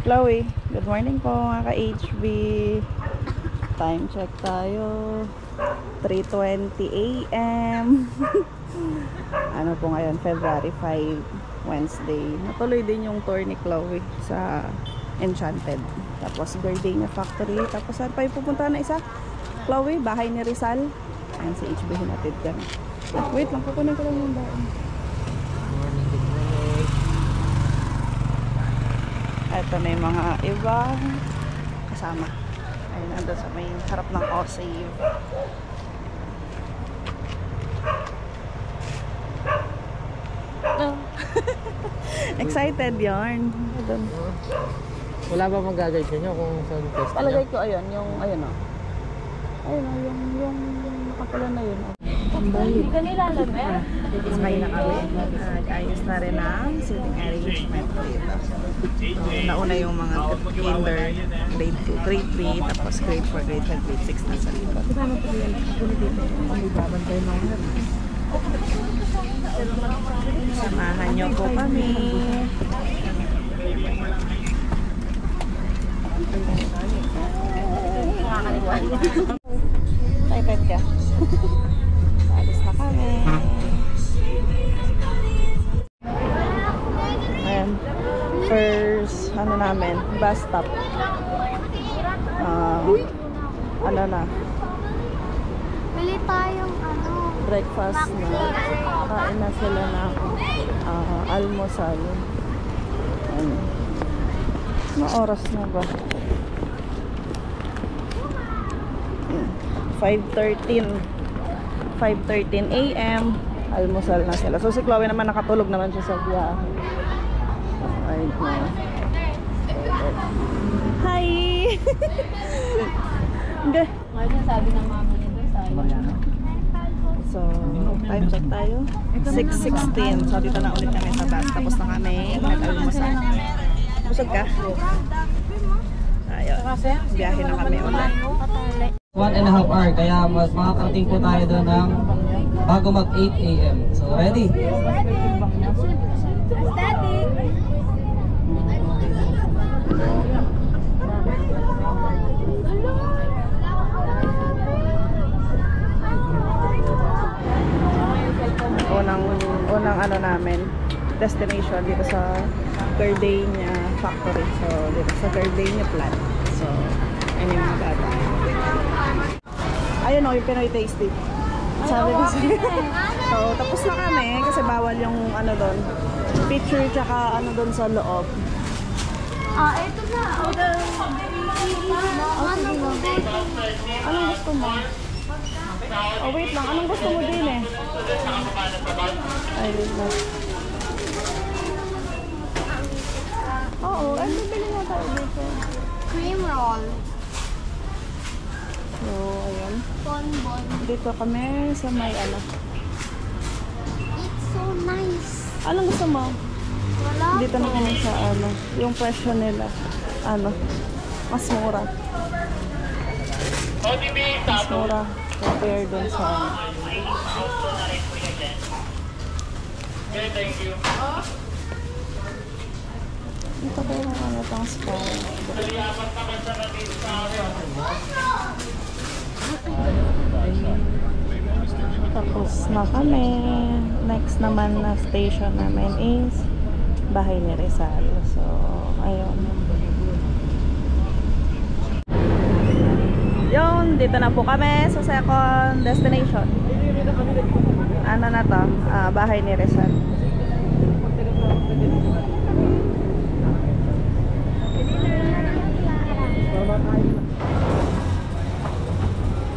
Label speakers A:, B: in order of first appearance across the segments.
A: Chloe, good morning po mga ka-HB. Time check tayo. 3:20 AM. Ano po ngayon? February 5, Wednesday. Natuloy din yung tour ni Chloe sa Enchanted. Tapos Gardenia Factory. Tapos saan pa yung pupunta na isa? Chloe, bahay ni Rizal. Ayan si HB, hinatid ka na. Wait lang, kukunin ko lang yung baon. Ito na yung mga ibang kasama. Ayun, nandun sa may harap ng All-Save. Oh. Excited yarn.
B: Wala ba mag-guide sa inyo kung saan test
A: Palagay ko ayun, yung ayun o. Ayun o, yung nakapula na yun.
C: Hindi ka nilalamig.
A: Sabay na kami. Ayos na rin ang seating arrangement dito. So, nauna yung mga kinder, grade 2, grade 3, tapos grade 4, grade 5, grade 6 na sa likod. Samahan nyo po kami. Excited ka? Alis na kami. Ayan. First, ano namin, bus stop. Ano na?
C: Bili tayong
A: Breakfast na. Kain na sila na almusal. Ayan. Ano oras na ba? 5:13 AM. Almusal na sila. So si Chloe naman nakatulog naman siya sa biyahe. Ayun na. Hi! Okay.
C: Ano sabi ng mama niya doon sa
A: So, time check tayo. 6:16. So dito na ulit kami sa bus. Tapos na kami nag-almusal. Busog ka? Ayun. Biyahe na kami ulit.
B: 1.5 hour, kaya makakarating po tayo doon ng bago mag 8 AM. So, ready?
A: Unang ano namin, destination dito sa Gardenia Factory. So, dito sa Gardenia plant. So, ayun yung mga gagawin. Ayun o, yung Pinoy Tasty. Sabi ko sa'yo. So, tapos na kami kasi bawal yung ano doon. Picture tsaka ano doon sa loob.
C: Ito na.
A: Anong gusto mo? Oh, wait lang. Anong gusto mo din eh? Ay, wait lang. Oo, ay, bibili na tayo dito.
C: Cream roll.
A: So, ayun.
C: Bonbon.
A: Dito kami sa may ano.
C: It's so nice.
A: Anong gusto mo?
C: Wala
A: Dito na kami sa ano. Yung presyo nila. Ano. Mas mura. Mas mura. Compare dun sa ano. Ito ko yung ano pang spa. Tapos na kami. Next naman na station namin is bahay ni Rizal. So, ayun. Yun, dito na po kami sa second destination. Ano na to? Bahay ni Rizal.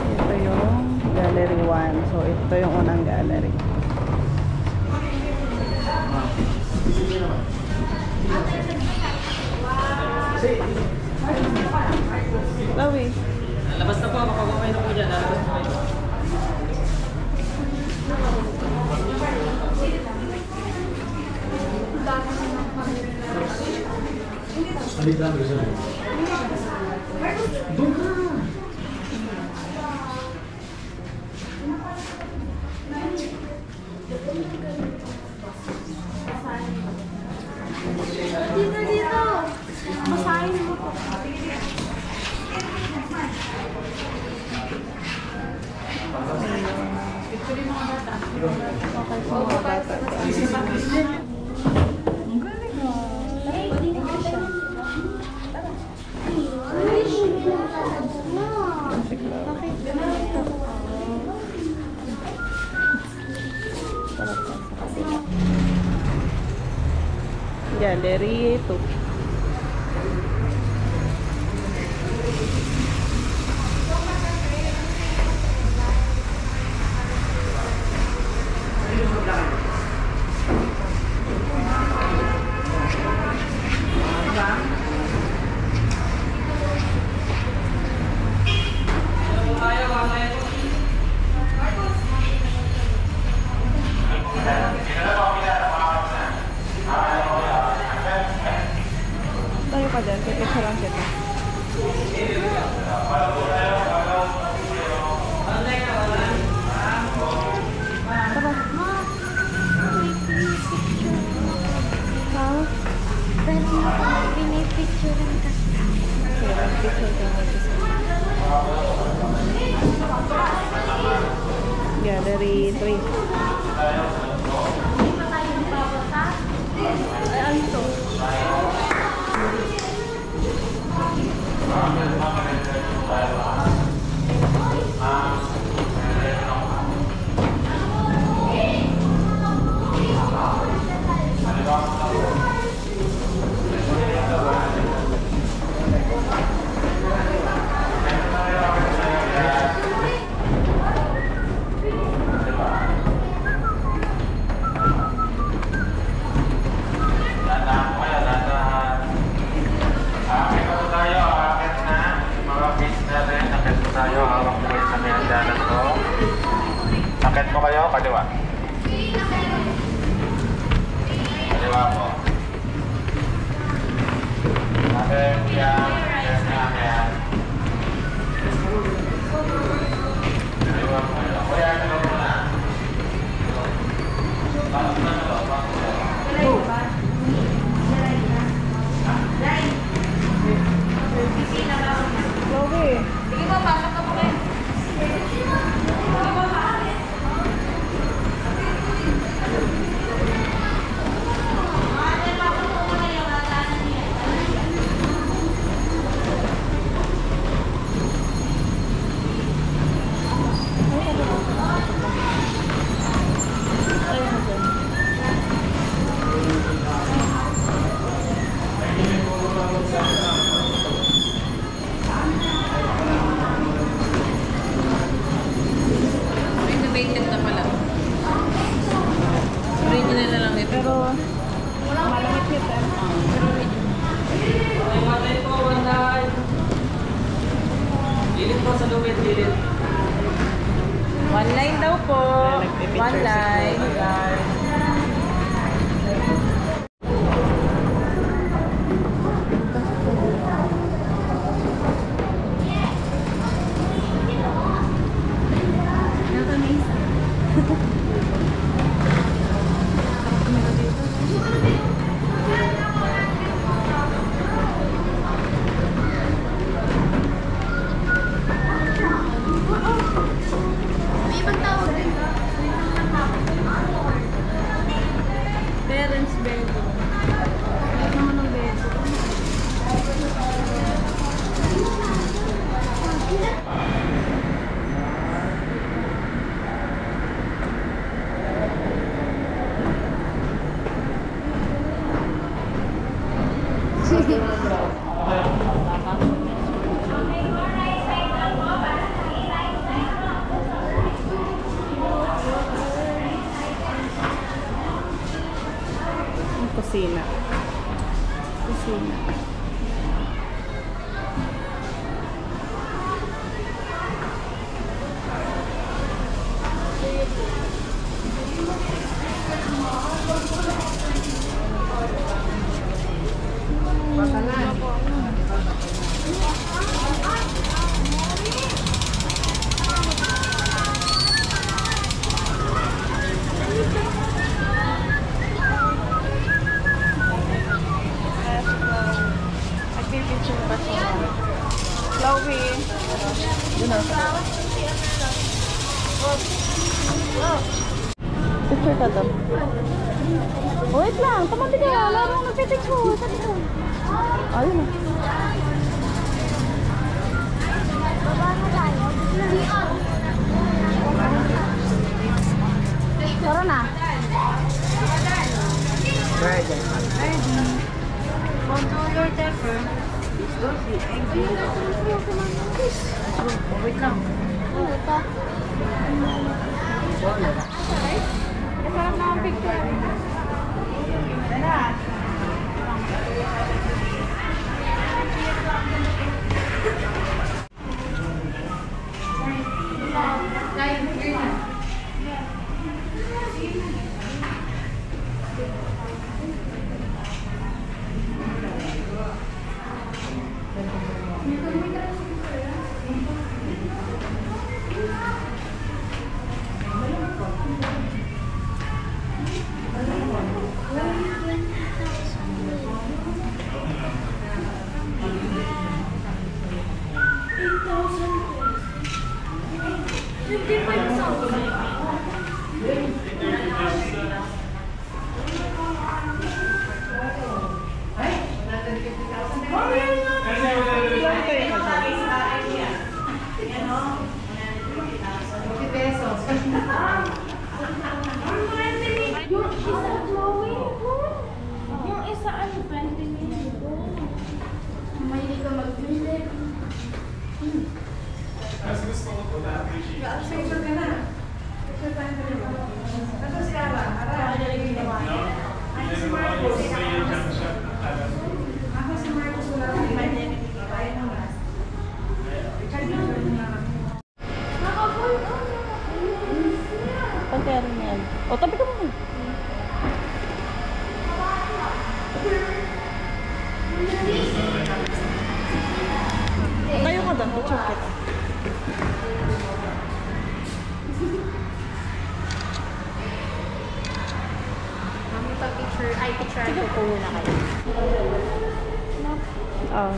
A: Ito yung Gallery 1. So, ito yung unang gallery. Chloe.
B: Labas na po, kapag okay na po dyan. Labas na kayo.
C: Dito. Masaya.
A: Okay po mga bata. Ang galing Bakit ganito? Gallery 2. Tayo ka dyan, pipicturean kita. Tara. Ha?
C: Pero pinipicturean ka.
A: Sige, mag-picture ka mag-isa. Gallery 3. Ay, ano to?
D: Akit mo kayo, kaliwa. Kaliwa po. Akit, yan. Yes, yan. Kaliwa po kayo. Kuya, kaliwa mo na. Pasok na ito, pasok na ito.
A: Chloe.
C: Sige po, pasok ka po kayo.
E: Renovated na pala. Original na lang ito.
A: Pero, malangit yun.
B: Matay po, Wanday. Lilit po sa lumit, lilit.
E: One line daw po.
A: Nagpipicture
E: One
A: si
E: line.
A: Chloe.
C: May ibang tawag din.
A: Parents bedroom. Ano naman ang bedroom? Ang kusina. Kusina. Ito, ito. Wait lang, tumabi ka. Wala mong nagpipicture. Ayun na.
C: Baba na tayo.
A: Tara na.
C: Control your temper.
E: Wait lang.
C: Ano ito? Masarap na ang picture. Yung isa ano, 20 minutes. Mahilig ka mag-music.
A: Pagkaya rin yan. O, tabi ka muna. Tayo ka doon. Picture kita.
C: Mami pa picture, ay picture ko po na kayo.
A: Oh.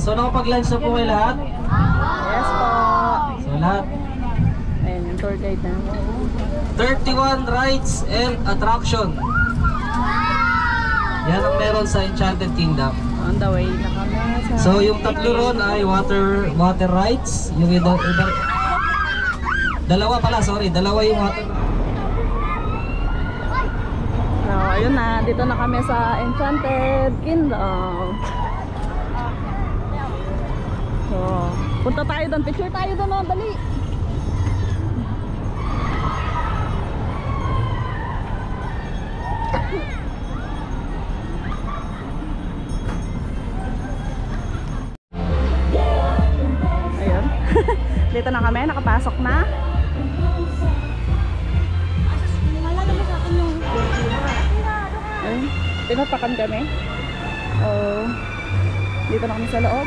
B: So nakapag-lunch na po kayo lahat?
A: Yes po.
B: So lahat.
A: Ayan, yung tour guide na.
B: 31 rides and attraction. Yan ang meron sa Enchanted Kingdom.
A: On the way na kami sa...
B: So yung tatlo ron ay water rides. Yung iba, dalawa pala, sorry. Dalawa yung water.
A: So, ayun na. Dito na kami sa Enchanted Kingdom. So, punta tayo doon. Picture tayo doon. Oh, dali. Ayun. Dito na kami. Nakapasok na. Ayun. Tinapakan kami. Oh, dito na kami sa loob.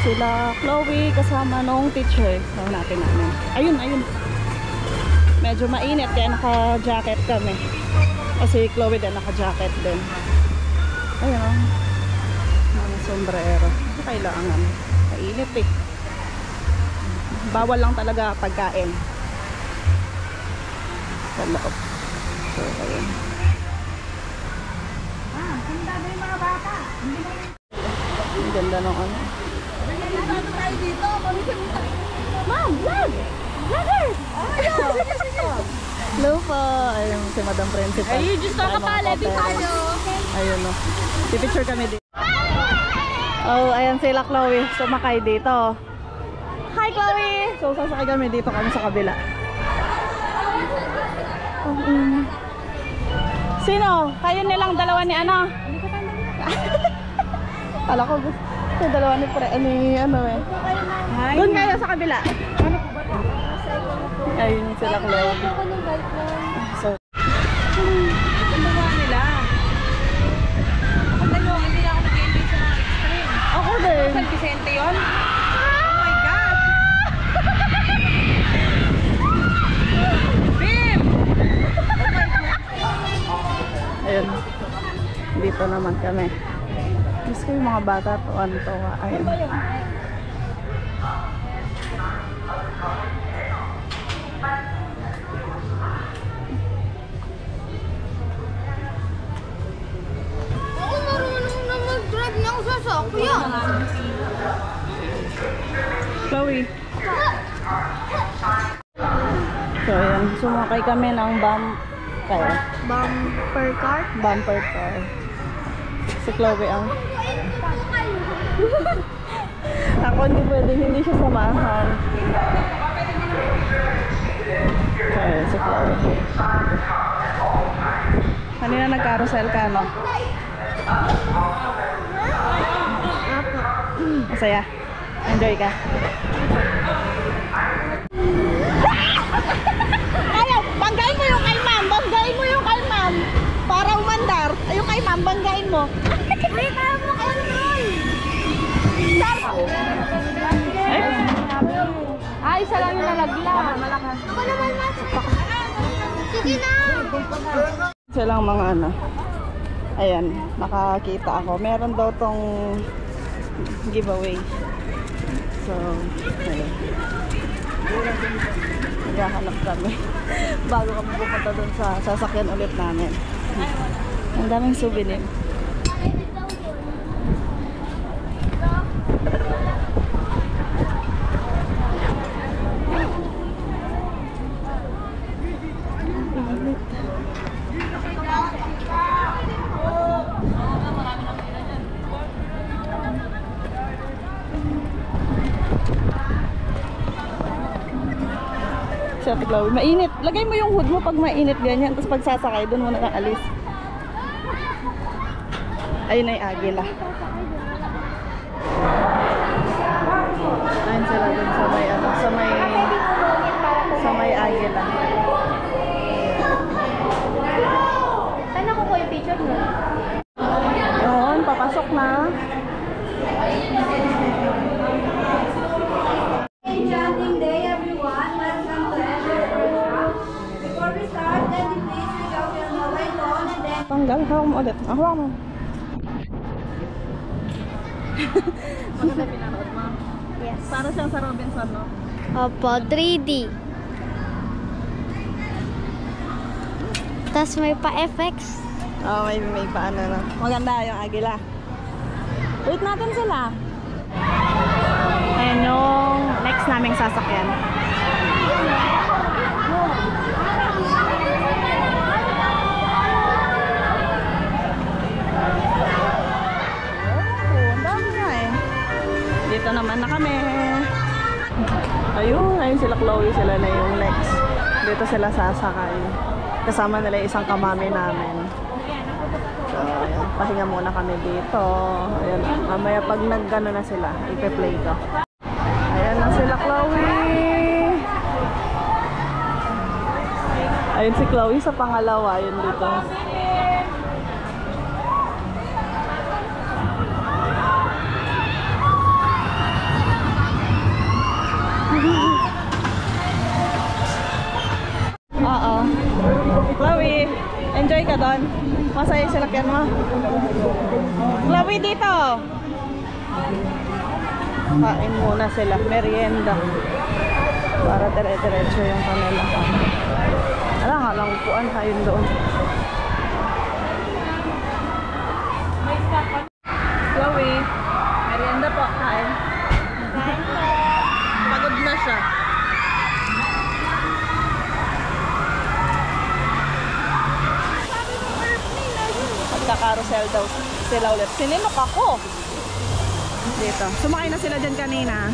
A: Sila Chloe kasama nung teacher. So, natin namin. Ayun, ayun. Medyo mainit kaya naka-jacket kami. Kasi Chloe din naka-jacket din. Ayun o. Mga sombrero. Kailangan. Mainit eh. Bawal lang talaga pagkain. sa loob. So, ayun. Ang ganda ng ano. Ma'am, vlog! Vloggers! Hello po! Ayun si Madam Principal.
C: Ayun, just talk about Levi tayo.
A: Ayun o. Pipicture kami dito. Oh, ayan sila Chloe. Sumakay dito. Hi Chloe! So sasakay kami dito kami sa kabila. Sino? Kayo nilang dalawa ni ano? Kala ko yung dalawa ni ano eh. Doon kayo sa kabila. Ayun sila Chloe. So,
E: Ganda nila. Ako dalawa, hindi na ako nag-enjoy sa mga extreme.
A: ako din.
E: San Vicente yun? Oh my God! Bim!
A: Ayun. Dito naman kami. Diyos ko yung mga bata to. Ano to? Ayun.
C: Ako marunong na mag-drive ng sasakyan.
A: Chloe. So ayan. Sumakay kami ng
C: Bumper car?
A: bumper car. Si Chloe ang ako hindi pwedeng hindi siya samahan. So ayan si Chloe. Kanina nag-carousel ka, no? Masaya. Enjoy ka. Ayaw, banggain mo yung kay ma'am. Banggain mo yung kay ma'am. Para umandar. Ay, yung kay ma'am, banggain mo.
C: Uy, kaya mo kayo nun! Ay, isa lang yung nalaglag. Ako naman masok. Sige na!
A: Silang mga ano. Ayan, nakakita ako. Meron daw tong giveaway. So, ayun. Naghahanap kami. Bago kami pupunta dun sa sasakyan ulit namin. Ang daming souvenir. Si Ate Chloe, mainit. Lagay mo yung hood mo pag mainit ganyan. Tapos pag sasakay, doon mo na lang alis. Ayun na yung agila. Ayun sila dun sa may ano, sa may agila.
C: Saan ako ko yung picture mo?
A: Yun, papasok na.
F: Enchanting day, everyone. Welcome to Azure Workshop. Before we start, can you please reach out your mobile phone and then
A: Tanggal, hawak mo ulit. Hawak mo. Maganda pinanood mo.
C: Yes.
A: Para siyang sa Robinson, no?
C: Opo, 3D. Tapos may pa-effects.
A: Oh, may paano na. Maganda yung agila. Wait natin sila. Ayan yung next naming sasakyan. Oh, ang dami nga eh. Dito naman na kami. Ayun sila Chloe, sila na yung next. Dito sila sasakay. Kasama nila yung isang kamami namin. So, ayan, pahinga muna kami dito. Ayan, mamaya pag nag-gano na sila, ipe-play ko. Ayan na sila Chloe. Ayun si Chloe sa pangalawa, yun dito. Oo. Chloe, enjoy ka doon. Masaya yung salakyan mo. Chloe, dito. Kain muna sila. Merienda. Para dire-diretso yung kanila. Alam nga lang upuan. Ayun doon. Chloe, merienda po. Kain. Pagod na siya. Pagka-carousel daw sila ulit. Sininok ako. Dito. Sumakay na sila dyan kanina.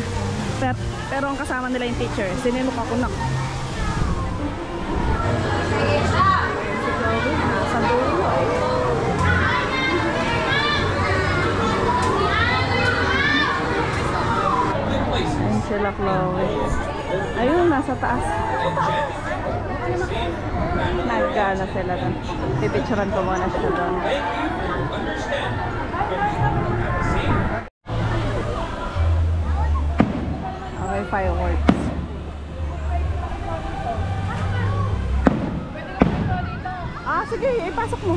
A: Pero ang kasama nila yung teacher. Sininok ako na. Sa dulo ay. Ayun sila, Chloe. Ayun, nasa taas. Nagana sila doon. Pipicturean ko muna siya doon. Okay, fireworks. Ah, sige, ipasok mo.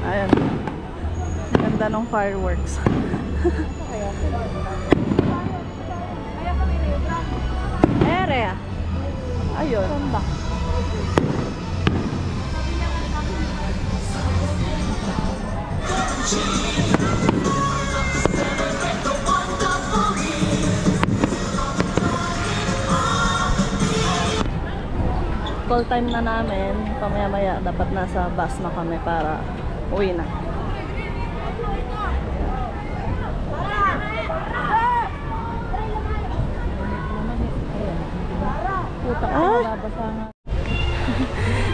A: Ayan. Ganda ng fireworks. Ere. Ayun. Call time na namin. Pamaya-maya dapat nasa bus na kami para uwi na.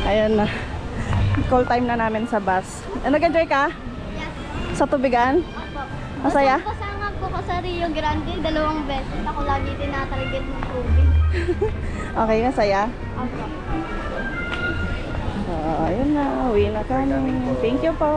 A: Ayan na. Call time na namin sa bus. Nag-enjoy ka?
C: Yes.
A: Sa tubigan? Masaya?
C: Kasama ko sa Rio Grande, 2 beses. Ako lagi tinatarget ng tubig.
A: Okay, masaya?
C: Opo.
A: Ayun na. Uwi na kami. Thank you po.